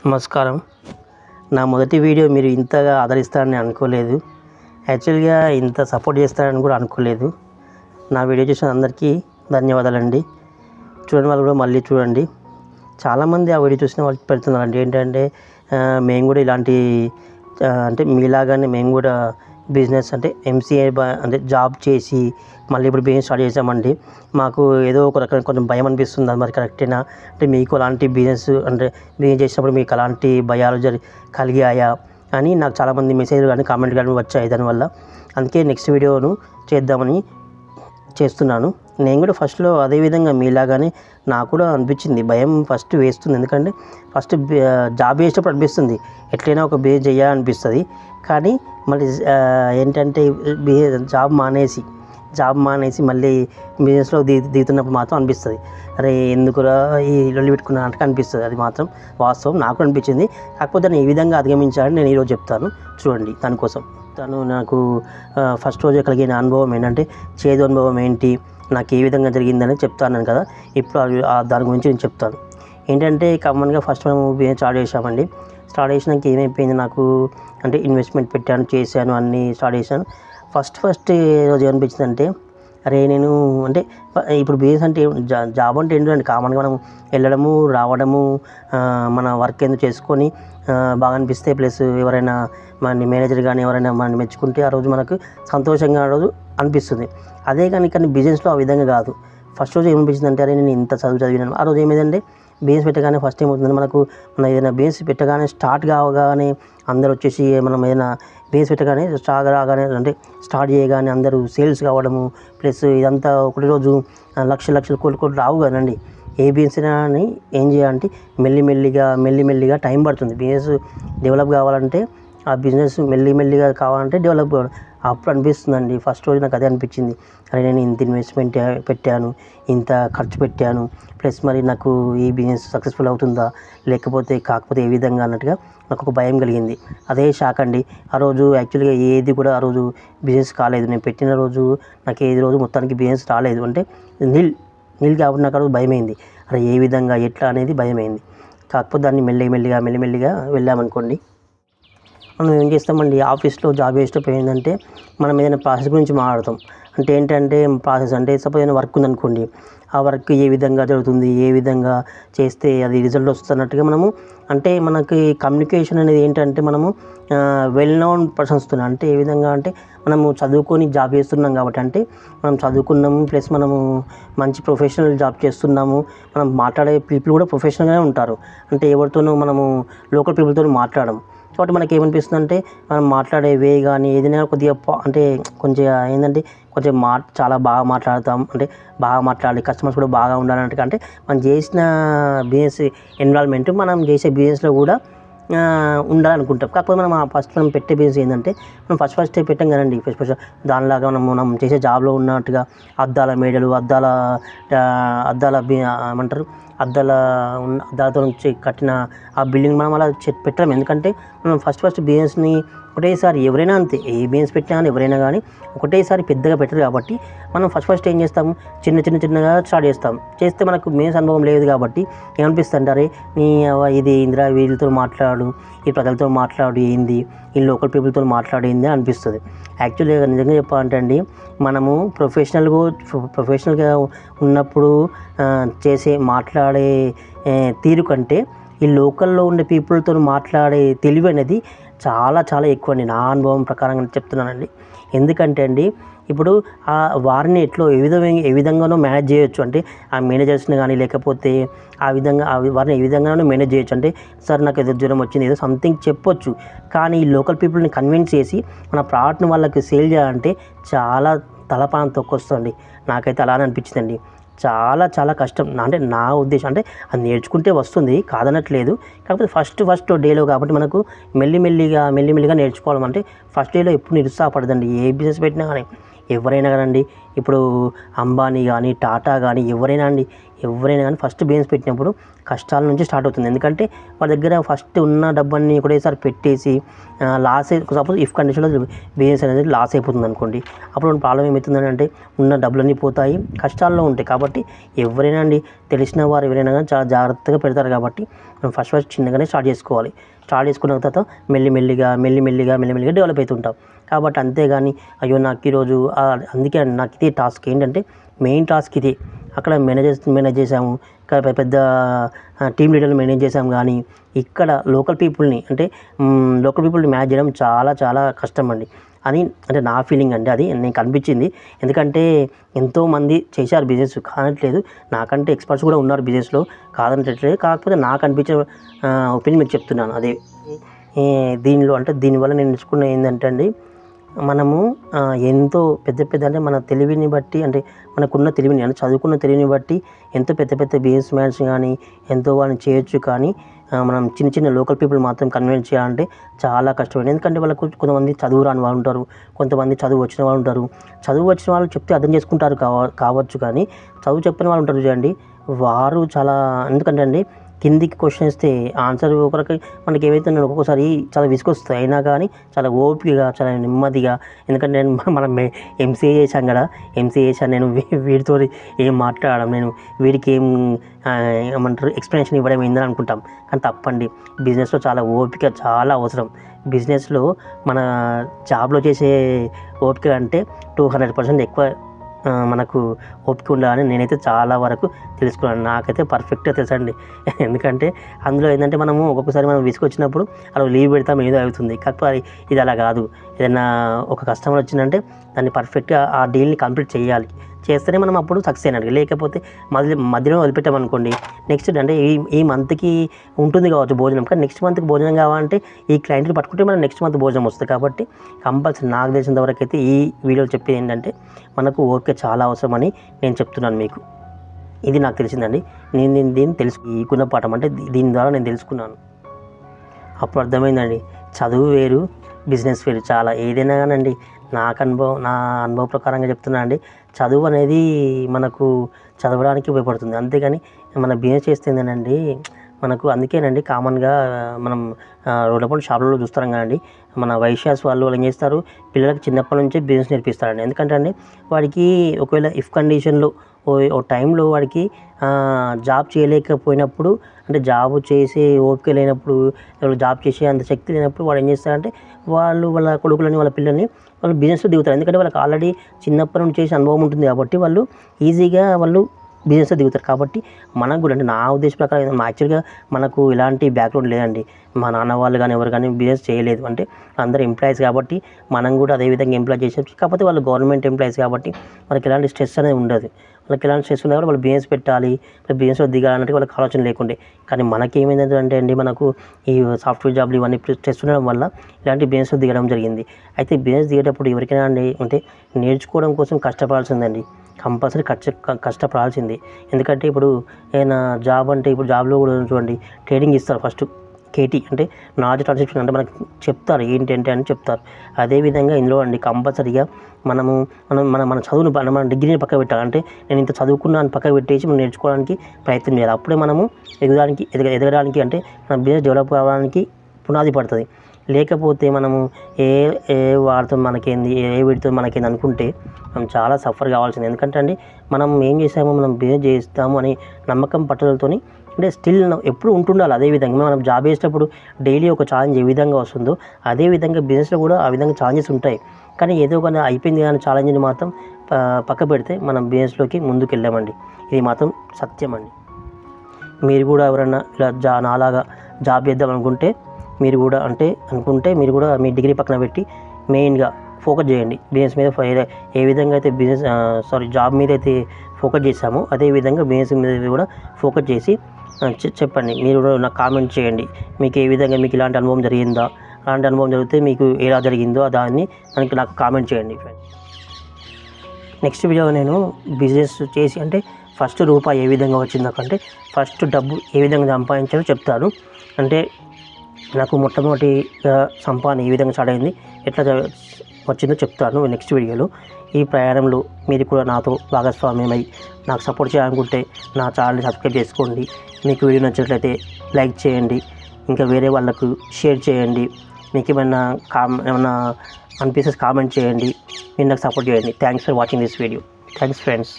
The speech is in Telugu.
నమస్కారం. నా మొదటి వీడియో మీరు ఇంతగా ఆదరిస్తారని అనుకోలేదు. యాక్చువల్గా ఇంత సపోర్ట్ చేస్తారని కూడా అనుకోలేదు. నా వీడియో చూసిన అందరికీ ధన్యవాదాలండి. చూడని వాళ్ళు కూడా మళ్ళీ చూడండి. చాలామంది ఆ వీడియో చూసిన వాళ్ళు పెడుతున్నారండి ఏంటంటే మేము కూడా ఇలాంటి అంటే మీలాగానే మేము కూడా బిజినెస్ అంటే ఎంసీఏ అంటే జాబ్ చేసి మళ్ళీ ఇప్పుడు బిజినెస్ స్టార్ట్ చేసామండి. మాకు ఏదో ఒక రకంగా కొంచెం భయం అనిపిస్తుంది. అది మరి కరెక్టేనా, అంటే మీకు అలాంటి బిజినెస్ అంటే బిజినెస్ చేసినప్పుడు మీకు అలాంటి భయాలు కలిగాయా అని నాకు చాలామంది మెసేజ్లు కానీ కామెంట్ కానీ వచ్చాయి. దానివల్ల అందుకే నెక్స్ట్ వీడియోను చేద్దామని చేస్తున్నాను. నేను కూడా ఫస్ట్లో అదేవిధంగా మీలాగానే నాకు కూడా అనిపించింది, భయం ఫస్ట్ వేస్తుంది. ఎందుకంటే ఫస్ట్ జాబ్ చేసేటప్పుడు అనిపిస్తుంది ఎట్లయినా ఒక బిజినెస్ చేయాలనిపిస్తుంది. కానీ మళ్ళీ ఏంటంటే జాబ్ మానేసి మళ్ళీ బిజినెస్లో దిగుతున్నప్పుడు మాత్రం అనిపిస్తుంది, అరే ఎందుకురా ఈ లొల్లి పెట్టుకున్నా అంటే అనిపిస్తుంది. అది మాత్రం వాస్తవం, నాకు అనిపించింది. కాకపోతే నేను ఈ విధంగా అధిగమించాలని నేను ఈరోజు చెప్తాను. చూడండి. దానికోసం నాకు ఫస్ట్ రోజు కలిగిన అనుభవం ఏంటంటే చేదు అనుభవం ఏంటి, నాకు ఏ విధంగా జరిగిందని చెప్తాను కదా. ఇప్పుడు దాని గురించి నేను చెప్తాను. ఏంటంటే కామన్గా ఫస్ట్ మేము బిజినెస్ స్టార్ట్ చేసామండి. స్టార్ట్ చేసినాక ఏమైపోయింది, నాకు అంటే ఇన్వెస్ట్మెంట్ పెట్టాను, చేశాను, అన్నీ స్టార్ట్ చేశాను. ఫస్ట్ రోజు ఏమనిపించింది అంటే అరే నేను అంటే ఇప్పుడు బిజినెస్ అంటే జాబ్ అంటే ఏంటంటే కామన్గా మనం వెళ్ళడము రావడము మన వర్క్ ఎందుకు చేసుకొని బాగా అనిపిస్తే, ప్లస్ ఎవరైనా మన మేనేజర్ కానీ ఎవరైనా మనని మెచ్చుకుంటే ఆ రోజు మనకు సంతోషంగా ఆ రోజు అనిపిస్తుంది. అదే కానీ బిజినెస్లో ఆ విధంగా కాదు. ఫస్ట్ రోజు ఏమనిపించింది అంటే అరే నేను ఇంత చదివినాను. ఆ రోజు ఏమైందంటే బిజినెస్ పెట్టగానే ఫస్ట్ ఏమవుతుందంటే మనం ఏదైనా బిజినెస్ పెట్టగానే స్టార్ట్ కావగానే అందరూ వచ్చేసి మనం ఏదైనా బిజినెస్ పెట్టగానే అంటే స్టార్ట్ చేయగానే అందరూ సేల్స్ కావడము, ప్లస్ ఇదంతా ఒకటి రోజు లక్షలు కోట్లు రావు కదండి. ఏ బిజినెస్ అని ఏం చేయాలంటే మెల్లిమెల్లిగా టైం పడుతుంది. బిజినెస్ డెవలప్ కావాలంటే ఆ బిజినెస్ మెల్లిమెల్లిగా కావాలంటే డెవలప్ కావాలి. అప్పుడు అనిపిస్తుందండి. ఫస్ట్ రోజు నాకు అదే అనిపించింది, అరే నేను ఇంత ఇన్వెస్ట్మెంట్ పెట్టాను, ఇంత ఖర్చు పెట్టాను, ప్లస్ మరి నాకు ఈ బిజినెస్ సక్సెస్ఫుల్ అవుతుందా కాకపోతే ఏ విధంగా అన్నట్టుగా నాకు ఒక భయం కలిగింది. అదే షాక్ అండి. ఆ రోజు యాక్చువల్గా ఏది కూడా ఆ రోజు బిజినెస్ కాలేదు. నేను పెట్టిన రోజు నాకు ఏది రోజు మొత్తానికి బిజినెస్ రాలేదు. అంటే నీళ్ళు కాబట్టి నాకు ఆ రోజు భయమైంది. అరే ఏ విధంగా ఎట్లా అనేది భయమైంది. కాకపోతే దాన్ని మెల్లిమెల్లిగా వెళ్ళామనుకోండి. మనం ఏం చేస్తామండి, ఆఫీస్లో జాబ్ చేసేటప్పుడు ఏంటంటే మనం ఏదైనా ప్రాసెస్ గురించి మాట్లాడతాం. అంటే ఏంటంటే ప్రాసెస్ అంటే సపోజ్ ఏదైనా వర్క్ ఉందనుకోండి, ఆ వర్క్ ఏ విధంగా జరుగుతుంది, ఏ విధంగా చేస్తే అది రిజల్ట్ వస్తున్నట్టుగా మనము అంటే మనకి కమ్యూనికేషన్ అనేది ఏంటంటే మనము వెల్ నోన్ పర్సన్స్తో అంటే ఏ విధంగా అంటే మనము చదువుకొని జాబ్ చేస్తున్నాం కాబట్టి, అంటే మనం చదువుకున్నాము ప్లస్ మనము మంచి ప్రొఫెషనల్ జాబ్ చేస్తున్నాము, మనం మాట్లాడే పీపుల్ కూడా ప్రొఫెషనల్గానే ఉంటారు. అంటే ఎవరితోనూ మనము లోకల్ పీపుల్తో మాట్లాడము. కాబట్టి మనకి ఏమనిపిస్తుంది అంటే మనం మాట్లాడే వే కానీ ఏదైనా కొద్దిగా అంటే కొంచెం ఏంటంటే కొంచెం చాలా బాగా మాట్లాడతాం. అంటే బాగా మాట్లాడాలి, కస్టమర్స్ కూడా బాగా ఉండాలన్నట్టుగా, అంటే మనం చేసిన బిజినెస్ ఎన్విరాన్మెంట్ మనం చేసే బిజినెస్లో కూడా ఉండాలనుకుంటాం. కాకపోతే మనం పెట్టే బిజినెస్ ఏంటంటే మనం ఫస్ట్ పెట్టాం కదండి. ఫస్ట్ దానిలాగా మనం చేసే జాబ్లో ఉన్నట్టుగా అద్దాల మేడలు, ఏమంటారు అద్దాలతో నుంచి కట్టిన ఆ బిల్డింగ్ మనం అలా పెట్టాం. ఎందుకంటే మనం ఫస్ట్ బిజినెస్ని ఒకటేసారి ఎవరైనా అంతే, ఏ బిజినెస్ పెట్టినా కానీ ఎవరైనా కానీ ఒకటేసారి పెద్దగా పెట్టరు. కాబట్టి మనం ఫస్ట్ ఏం చేస్తాము, చిన్నగా స్టార్ట్ చేస్తే మనకు బిజినెస్ అనుభవం లేదు కాబట్టి ఏమనిపిస్తుంది అంటే అరే ఇది ఇందిరా వీళ్ళతో మాట్లాడు, ఈ ప్రజలతో మాట్లాడు ఏంది, ఈ లోకల్ పీపుల్తో మాట్లాడేంది అనిపిస్తుంది. యాక్చువల్గా నిజంగా చెప్పాలంటే అండి, మనము ప్రొఫెషనల్గా ఉన్నప్పుడు మాట్లాడే తీరు కంటే ఈ లోకల్లో ఉండే పీపుల్తో మాట్లాడే తెలివి అనేది చాలా ఎక్కువ అండి. నా అనుభవం ప్రకారంగా చెప్తున్నానండి. ఎందుకంటే అండి ఇప్పుడు వారిని ఏ విధంగానో మేనేజ్ చేయొచ్చు. అంటే ఆ మేనేజర్స్ని కానీ లేకపోతే వారిని ఏ విధంగానో మేనేజ్ చేయొచ్చు. అంటే సార్ నాకు ఏదో జ్వరం వచ్చింది, ఏదో సంథింగ్ చెప్పొచ్చు. కానీ ఈ లోకల్ పీపుల్ని కన్విన్స్ చేసి మన ప్రోడక్ట్ని వాళ్ళకి సేల్ చేయాలంటే చాలా తలపానం తొక్కొస్తుంది. నాకైతే అలానే అనిపించిందండి. చాలా కష్టం. అంటే నా ఉద్దేశం అంటే అది నేర్చుకుంటే వస్తుంది, కాదనట్లేదు. కాకపోతే ఫస్ట్ డేలో కాబట్టి మనకు మెల్లిమెల్లిగా నేర్చుకోవాలి. అంటే ఫస్ట్ డేలో ఎప్పుడు నిరుత్సాహపడదండి. ఏ బిజినెస్ పెట్టినా కానీ ఎవరైనా కానండి, ఇప్పుడు అంబానీ కానీ టాటా కానీ ఎవరైనా అండి, ఎవరైనా కానీ ఫస్ట్ బిజినెస్ పెట్టినప్పుడు కష్టాల నుంచి స్టార్ట్ అవుతుంది. ఎందుకంటే వాళ్ళ దగ్గర ఫస్ట్ ఉన్న డబ్బన్ని ఒకటేసారి పెట్టేసి లాస్ సపోజ్ ఇఫ్ కండిషన్లో బిజినెస్ అనేది లాస్ అయిపోతుంది అనుకోండి, అప్పుడు ప్రాబ్లం ఏమవుతుందని అంటే ఉన్న డబ్బులన్నీ పోతాయి, కష్టాల్లో ఉంటాయి. కాబట్టి ఎవరైనా అండి తెలిసిన వారు ఎవరైనా కానీ చాలా జాగ్రత్తగా పెడతారు. కాబట్టి మనం ఫస్ట్ చిన్నగానే స్టార్ట్ చేసుకోవాలి. స్టార్ట్ చేసుకున్న తర్వాత మెల్లిమెల్లిగా డెవలప్ అవుతుంటాం. కాబట్టి అంతేగాని అయ్యో నాకు ఈరోజు అందుకే నాకు ఇదే టాస్క్ ఏంటంటే మెయిన్ టాస్క్ ఇదే. అక్కడ మేనేజ్ చేసాము, ఇక్కడ పెద్ద టీమ్ లీడర్లు మేనేజ్ చేసాము. కానీ ఇక్కడ లోకల్ పీపుల్ని మేనేజ్ చేయడం చాలా చాలా కష్టం అండి అని అంటే నా ఫీలింగ్ అండి. అది నాకు అనిపించింది. ఎందుకంటే ఎంతోమంది చేశారు బిజినెస్, కానట్లేదు, నాకంటే ఎక్స్పర్ట్స్ కూడా ఉన్నారు బిజినెస్లో, కాదనట్లేదు. కాకపోతే నాకు అనిపించే ఒపీనియన్ మీకు చెప్తున్నాను. అదే దీనివల్ల నేను నేర్చుకున్న ఏంటంటే అండి, మనము ఎంతో పెద్ద అంటే మన తెలివిని బట్టి, అంటే మనకున్న తెలివిని అంటే చదువుకున్న తెలివిని బట్టి ఎంతో పెద్ద బిజినెస్ మ్యాన్స్ కానీ ఎంతో వాళ్ళని చేయొచ్చు. కానీ మనం చిన్న లోకల్ పీపుల్ మాత్రం కన్విన్స్ చేయాలంటే చాలా కష్టమైంది. ఎందుకంటే వాళ్ళకు కొంతమంది చదువు రాని వాళ్ళు ఉంటారు, కొంతమంది చదువు వచ్చిన వాళ్ళు ఉంటారు. చదువు వచ్చిన వాళ్ళు చెప్తే అర్థం చేసుకుంటారు కావచ్చు, కానీ చదువు చెప్పిన వాళ్ళు ఉంటారు చూడండి, వారు చాలా ఎందుకంటే అండి కిందికి క్వశ్చన్ ఇస్తే ఆన్సర్ ఒకరికి మనకి ఏవైతే ఒక్కొక్కసారి చాలా విసుకొస్తాయి. అయినా కానీ చాలా ఓపికగా చాలా నెమ్మదిగా, ఎందుకంటే మనం ఎంసీఏ చేశాం కదా, నేను వీడితో ఏం మాట్లాడడం, నేను వీడికి ఏమంటారు ఎక్స్ప్లెనేషన్ ఇవ్వడం ఏందని అనుకుంటాం. కానీ తప్పండి, బిజినెస్లో చాలా ఓపిక చాలా అవసరం. బిజినెస్లో మన జాబ్లో చేసే ఓపిక అంటే 200% ఎక్కువ మనకు ఓపిక ఉండాలని నేనైతే చాలా వరకు తెలుసుకున్నాను. నాకైతే పర్ఫెక్ట్గా తెలుసండి. ఎందుకంటే అందులో ఏంటంటే మనము ఒక్కొక్కసారి మనం విసుకొచ్చినప్పుడు అలా లీవ్ పెడతాం, ఏదో అవుతుంది. కాకపోతే ఇది అలా కాదు. ఏదైనా ఒక కస్టమర్ వచ్చిందంటే దాన్ని పర్ఫెక్ట్గా ఆ డీల్ని కంప్లీట్ చేయాలి. చేస్తేనే మనం అప్పుడు సక్సెస్ అయినట్టు. లేకపోతే మధ్యలో వదిలిపెట్టామనుకోండి, నెక్స్ట్ అంటే ఈ మంత్కి ఉంటుంది కావచ్చు భోజనం, కానీ నెక్స్ట్ మంత్కి భోజనం కావాలంటే ఈ క్లయింట్ని పట్టుకుంటే మనం నెక్స్ట్ మంత్ భోజనం వస్తుంది. కాబట్టి కంపల్సరీ నాకు తెలిసినంత వరకు అయితే ఈ వీడియోలో చెప్పేది ఏంటంటే మనకు ఓపిక చాలా అవసరం అని నేను చెప్తున్నాను మీకు. ఇది నాకు తెలిసిందండి. నేను దీన్ని ఈ గుణపాఠం అంటే దీని ద్వారా నేను తెలుసుకున్నాను. అప్పుడు అర్థమైందండి, చదువు వేరు బిజినెస్ వేరు. చాలా ఏదైనా కానండి నా అనుభవ ప్రకారంగా చెప్తున్నా అండి, చదువు అనేది మనకు చదవడానికి ఉపయోగపడుతుంది. అంతేగాని మన బిజినెస్ చేస్తేనేనండి మనకు అందుకేనండి కామన్గా మనం రోడ్లపై షాపులలో చూస్తాం కదండి, మన వైశ్యాస్ వాళ్ళు ఏం చేస్తారు, పిల్లలకి చిన్నప్పటి నుంచే బిజినెస్ నేర్పిస్తారండి. ఎందుకంటే అండి వాడికి ఒకవేళ ఇఫ్ కండిషన్లో ఓ టైంలో వాడికి జాబ్ చేయలేకపోయినప్పుడు, అంటే జాబ్ చేసే ఓపిక లేనప్పుడు, జాబ్ చేసే అంత శక్తి లేనప్పుడు వాడు ఏం చేస్తారంటే వాళ్ళ కొడుకులని వాళ్ళ పిల్లల్ని వాళ్ళు బిజినెస్లో దిగుతారు. ఎందుకంటే వాళ్ళకి ఆల్రెడీ చిన్నప్పటి నుంచి చేసే అనుభవం ఉంటుంది. కాబట్టి వాళ్ళు ఈజీగా బిజినెస్లో దిగుతారు. కాబట్టి మనకు కూడా అంటే నా ఉద్దేశం ప్రకారం యాక్చువల్గా మనకు ఇలాంటి బ్యాక్గ్రౌండ్ లేదండి. మా నాన్న వాళ్ళు కానీ ఎవరు కానీ బిజినెస్ చేయలేదు. అంటే అందరూ ఎంప్లాయీస్ కాబట్టి మనం కూడా అదేవిధంగా ఎంప్లాయ్ చేసేది. కాకపోతే వాళ్ళు గవర్నమెంట్ ఎంప్లాయీస్ కాబట్టి వాళ్ళకి ఎలాంటి స్ట్రెస్ అనేది ఉండదు. వాళ్ళకి ఎలాంటి స్ట్రెస్ ఉండదు. వాళ్ళు బిజినెస్ పెట్టాలి, బిజినెస్లో దిగాలంటే వాళ్ళకి ఆలోచన లేకుండే. కానీ మనకేమైందంటే అండి, మనకు ఈ సాఫ్ట్వేర్ జాబ్లు ఇవన్నీ స్ట్రెస్ ఉండడం వల్ల ఇలాంటి బిజినెస్లో దిగడం జరిగింది. అయితే బిజినెస్ దిగేటప్పుడు ఎవరికైనా అండి అంటే నేర్చుకోవడం కోసం కష్టపడాల్సిందండి, కంపల్సరీ కష్టపడాల్సింది. ఎందుకంటే ఇప్పుడు ఏదైనా జాబ్ అంటే ఇప్పుడు జాబ్లో కూడా చూడండి ట్రైనింగ్ ఇస్తారు. ఫస్ట్ కేటీ అంటే నాలెడ్జ్ ట్రాన్స్ఫర్ అంటే మనకు చెప్తారు ఏంటంటే అని చెప్తారు. అదేవిధంగా ఇందులో అండి కంపల్సరీగా మన చదువును మన డిగ్రీని పక్కన పెట్టాలి. అంటే నేను ఇంత చదువుకున్నాను పక్కన పెట్టేసి మనం నేర్చుకోవడానికి ప్రయత్నం చేయాలి. అప్పుడే మనము ఎదగడానికి అంటే మన బిజినెస్ డెవలప్ అవ్వడానికి పునాది పడుతుంది. లేకపోతే మనము వాడితో మనకేంది వీడితో మనకేంది అనుకుంటే మనం చాలా సఫర్ కావాల్సింది. ఎందుకంటే అండి మనం ఏం చేసామో మనం బిజినెస్ చేస్తాము అని నమ్మకం పట్టుదలతోని అంటే స్టిల్ ఎప్పుడు ఉంటుండాలి. అదేవిధంగా మనం జాబ్ చేసేటప్పుడు డైలీ ఒక ఛాలెంజ్ ఏ విధంగా వస్తుందో అదేవిధంగా బిజినెస్లో కూడా ఆ విధంగా ఛాలెంజెస్ ఉంటాయి. కానీ ఏదో ఒక అయిపోయింది కానీ ఛాలెంజ్ని మాత్రం పక్క పెడితే మనం బిజినెస్లోకి ముందుకు వెళ్ళామండి. ఇది మాత్రం సత్యం అండి. మీరు కూడా ఎవరైనా ఇలా నాలాగా జాబ్ చేద్దాం అనుకుంటే మీరు కూడా మీ డిగ్రీ పక్కన పెట్టి మెయిన్గా ఫోకస్ చేయండి బిజినెస్ మీద. ఏ విధంగా అయితే జాబ్ మీద అయితే ఫోకస్ చేశామో అదేవిధంగా బిజినెస్ మీద కూడా ఫోకస్ చేసి చెప్పండి. మీరు కూడా నాకు కామెంట్ చేయండి, మీకు ఏ విధంగా మీకు ఇలాంటి అనుభవం జరిగిందా, అలాంటి అనుభవం జరిగితే మీకు ఎలా జరిగిందో దాన్ని నాకు కామెంట్ చేయండి ఫ్రెండ్స్. నెక్స్ట్ వీడియోలో నేను బిజినెస్ చేసి అంటే ఫస్ట్ రూపాయి ఏ విధంగా వచ్చిందాకంటే ఫస్ట్ డబ్బు ఏ విధంగా సంపాదించాలో చెప్తాను. అంటే నాకు మొట్టమొదటి సంపాదన ఏ విధంగా స్టార్ట్ అయింది, ఎట్లా వచ్చిందో చెప్తాను నెక్స్ట్ వీడియోలో. ఈ ప్రయాణంలో మీరు కూడా నాతో భాగస్వామ్యమై నాకు సపోర్ట్ చేయాలనుకుంటే నా ఛానల్ని సబ్స్క్రైబ్ చేసుకోండి. మీకు వీడియో నచ్చినట్లయితే లైక్ చేయండి, ఇంకా వేరే వాళ్ళకు షేర్ చేయండి. మీకు ఏమన్నా అనిపిస్తే కామెంట్ చేయండి. మీరు నాకు సపోర్ట్ చేయండి. Thanks for watching this video. Thanks friends.